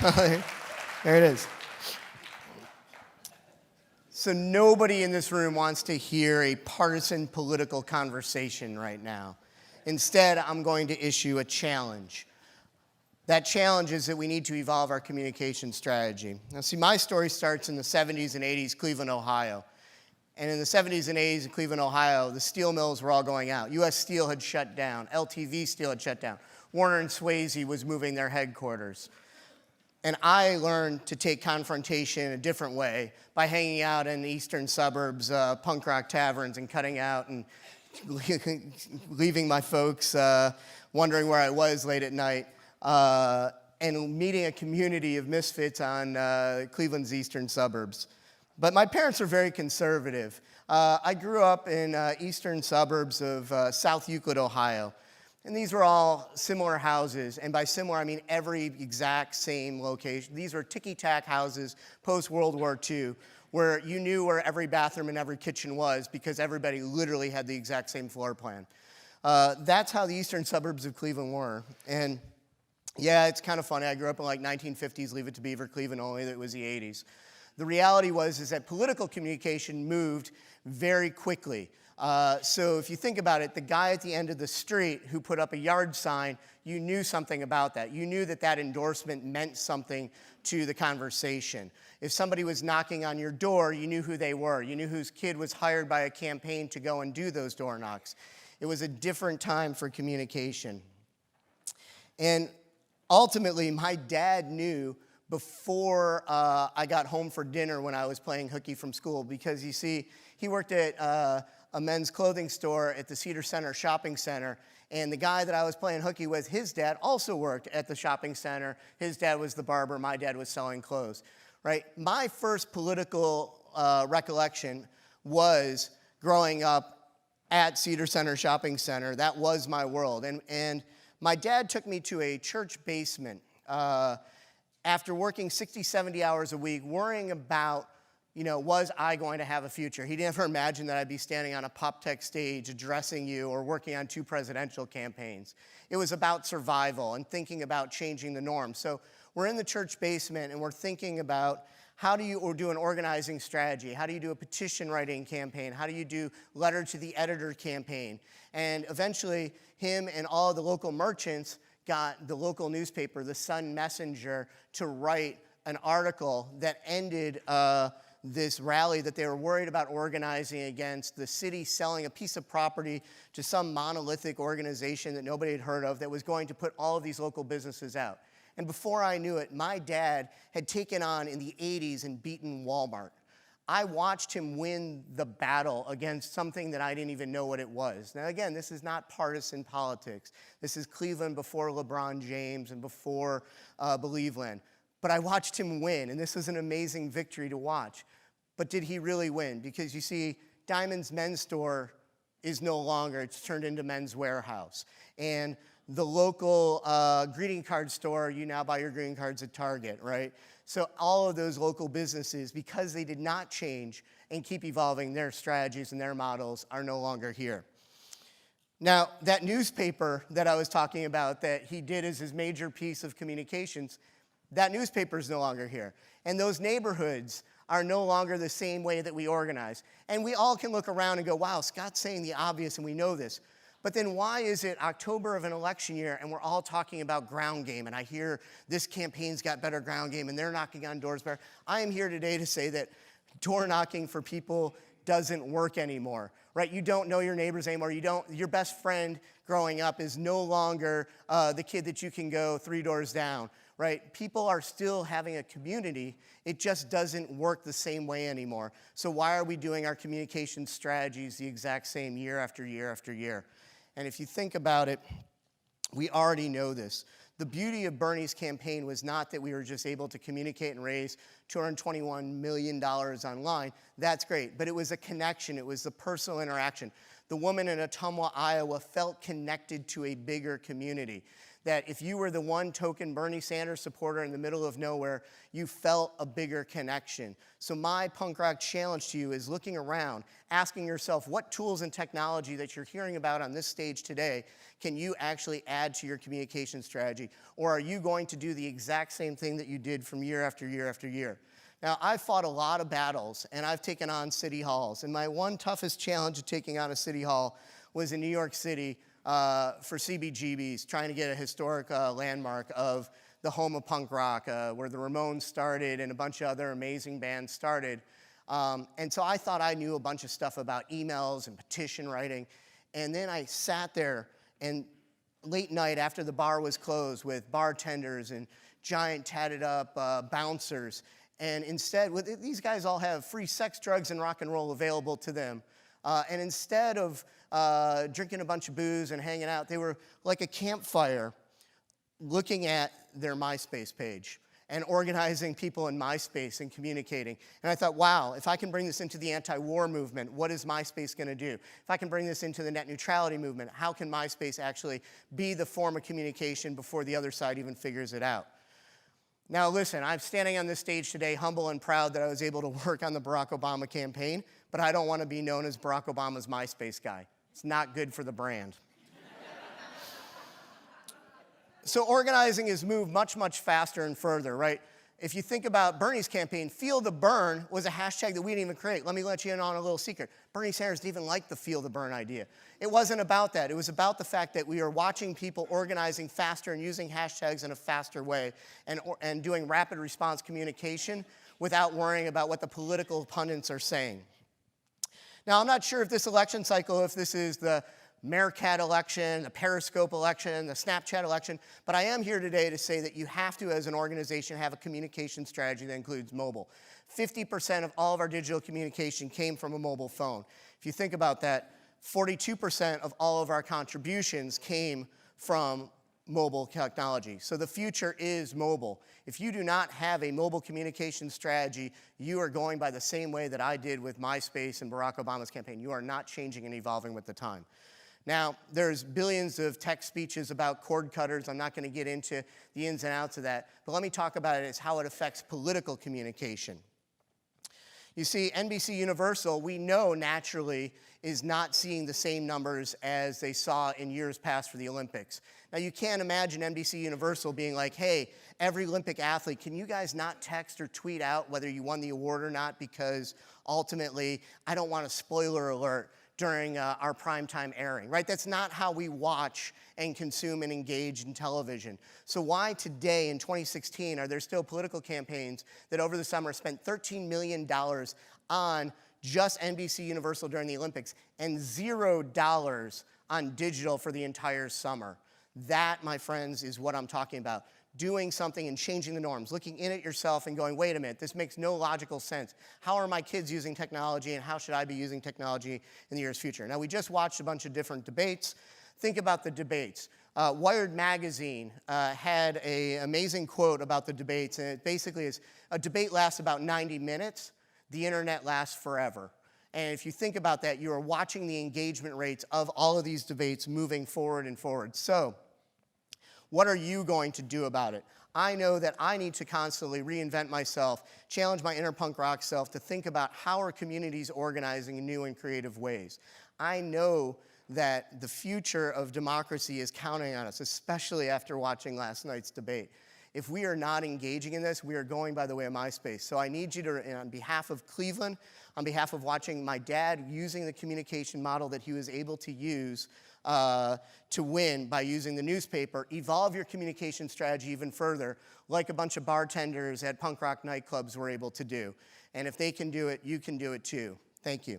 There it is. So nobody in this room wants to hear a partisan political conversation right now. Instead, I'm going to issue a challenge. That challenge is that we need to evolve our communication strategy. Now, see, my story starts in the 70s and 80s, Cleveland, Ohio. And in the 70s and 80s in Cleveland, Ohio, the steel mills were all going out. U.S. Steel had shut down. LTV Steel had shut down. Warner and Swayze was moving their headquarters. And I learned to take confrontation a different way by hanging out in the eastern suburbs, punk rock taverns, and cutting out and leaving my folks wondering where I was late at night, and meeting a community of misfits on Cleveland's eastern suburbs. But my parents were very conservative. I grew up in eastern suburbs of South Euclid, Ohio. And these were all similar houses, and by similar, I mean every exact same location. These were ticky-tack houses post-World War II, where you knew where every bathroom and every kitchen was because everybody literally had the exact same floor plan. That's how the eastern suburbs of Cleveland were. And yeah, it's kind of funny. I grew up in like 1950s, Leave It to Beaver, Cleveland only, that was the 80s. The reality is that political communication moved very quickly. So if you think about it, the guy at the end of the street who put up a yard sign, you knew something about that. You knew that that endorsement meant something to the conversation. If somebody was knocking on your door, you knew who they were. You knew whose kid was hired by a campaign to go and do those door knocks. It was a different time for communication. And ultimately, my dad knew before I got home for dinner when I was playing hooky from school, because you see, he worked at a men's clothing store at the Cedar Center shopping center, and the guy that I was playing hooky with, his dad also worked at the shopping center. His dad was the barber, my dad was selling clothes, right? My first political recollection was growing up at Cedar Center shopping center. That was my world, and my dad took me to a church basement after working 60, 70 hours a week, worrying about, was I going to have a future? He never imagined that I'd be standing on a pop tech stage addressing you or working on 2 presidential campaigns. It was about survival and thinking about changing the norm. So we're in the church basement and we're thinking about how do you do an organizing strategy? How do you do a petition writing campaign? How do you do letter to the editor campaign? And eventually him and all of the local merchants got the local newspaper, the Sun Messenger, to write an article that ended this rally that they were worried about organizing against the city selling a piece of property to some monolithic organization that nobody had heard of that was going to put all of these local businesses out. And before I knew it, my dad had taken on in the 80s and beaten Walmart. I watched him win the battle against something that I didn't even know what it was. Now, again, this is not partisan politics. This is Cleveland before LeBron James and before Believeland. But I watched him win, and this was an amazing victory to watch. But did he really win? Because you see, Diamond's men's store is no longer, it's turned into Men's Warehouse. And the local greeting card store, you now buy your greeting cards at Target, right? So all of those local businesses, because they did not change and keep evolving their strategies and their models, are no longer here. Now, that newspaper that I was talking about that he did as his major piece of communications, that newspaper is no longer here. And those neighborhoods are no longer the same way that we organize. And we all can look around and go, wow, Scott's saying the obvious and we know this. But then why is it October of an election year and we're all talking about ground game, and I hear this campaign's got better ground game and they're knocking on doors better? I am here today to say that door knocking for people doesn't work anymore, right? You don't know your neighbors anymore. Your best friend growing up is no longer the kid that you can go 3 doors down, right? People are still having a community. It just doesn't work the same way anymore. So why are we doing our communication strategies the exact same year after year after year? And if you think about it, we already know this. The beauty of Bernie's campaign was not that we were just able to communicate and raise $221 million online. That's great, but it was a connection. It was the personal interaction. The woman in Ottumwa, Iowa felt connected to a bigger community. that if you were the one token Bernie Sanders supporter in the middle of nowhere, you felt a bigger connection. So my punk rock challenge to you is looking around, asking yourself what tools and technology that you're hearing about on this stage today can you actually add to your communication strategy? Or are you going to do the exact same thing that you did from year after year after year? Now, I've fought a lot of battles, and I've taken on city halls. And my one toughest challenge of taking on a city hall was in New York City for CBGBs, trying to get a historic landmark of the home of punk rock, where the Ramones started and a bunch of other amazing bands started. And so I thought I knew a bunch of stuff about emails and petition writing. And then I sat there and late night after the bar was closed with bartenders and giant tatted up bouncers. And instead, these guys all have free sex, drugs, and rock and roll available to them. And instead of drinking a bunch of booze and hanging out, they were like a campfire looking at their MySpace page and organizing people in MySpace and communicating. And I thought, wow, if I can bring this into the anti-war movement, what is MySpace going to do? If I can bring this into the net neutrality movement, how can MySpace actually be the form of communication before the other side even figures it out? Now listen, I'm standing on this stage today humble and proud that I was able to work on the Barack Obama campaign, but I don't want to be known as Barack Obama's MySpace guy. It's not good for the brand. So organizing has moved much, much faster and further, right? If you think about Bernie's campaign, Feel the Bern was a hashtag that we didn't even create. Let me let you in on a little secret. Bernie Sanders didn't even like the Feel the Bern idea. It wasn't about that. It was about the fact that we are watching people organizing faster and using hashtags in a faster way and doing rapid response communication without worrying about what the political pundits are saying. Now, I'm not sure if this election cycle, if this is the Meerkat election, the Periscope election, the Snapchat election, but I am here today to say that you have to, as an organization, have a communication strategy that includes mobile. 50% of all of our digital communication came from a mobile phone. If you think about that, 42% of all of our contributions came from mobile technology. So the future is mobile. If you do not have a mobile communication strategy, you are going by the same way that I did with MySpace and Barack Obama's campaign. You are not changing and evolving with the time. Now, there's billions of text speeches about cord cutters. I'm not going to get into the ins and outs of that, but let me talk about it as how it affects political communication. You see, NBC Universal, we know naturally, is not seeing the same numbers as they saw in years past for the Olympics. Now, you can't imagine NBC Universal being like, hey, every Olympic athlete, can you guys not text or tweet out whether you won the award or not, because ultimately, I don't want a spoiler alert during our primetime airing, right? That's not how we watch and consume and engage in television. So why today in 2016 are there still political campaigns that over the summer spent $13 million on just NBC Universal during the Olympics and $0 on digital for the entire summer? That, my friends, is what I'm talking about. Doing something and changing the norms, looking in at yourself and going, wait a minute, this makes no logical sense. How are my kids using technology, and how should I be using technology in the year's future? Now, we just watched a bunch of different debates. Think about the debates. Wired magazine had an amazing quote about the debates, and it basically is, a debate lasts about 90 minutes, the internet lasts forever. And if you think about that, you are watching the engagement rates of all of these debates moving forward and forward. So, what are you going to do about it? I know that I need to constantly reinvent myself, challenge my inner punk rock self to think about how are communities organizing in new and creative ways. I know that the future of democracy is counting on us, especially after watching last night's debate. If we are not engaging in this, we are going by the way of MySpace. So I need you to, on behalf of Cleveland, on behalf of watching my dad using the communication model that he was able to use to win by using the newspaper, evolve your communication strategy even further, like a bunch of bartenders at punk rock nightclubs were able to do. And if they can do it, you can do it too. Thank you.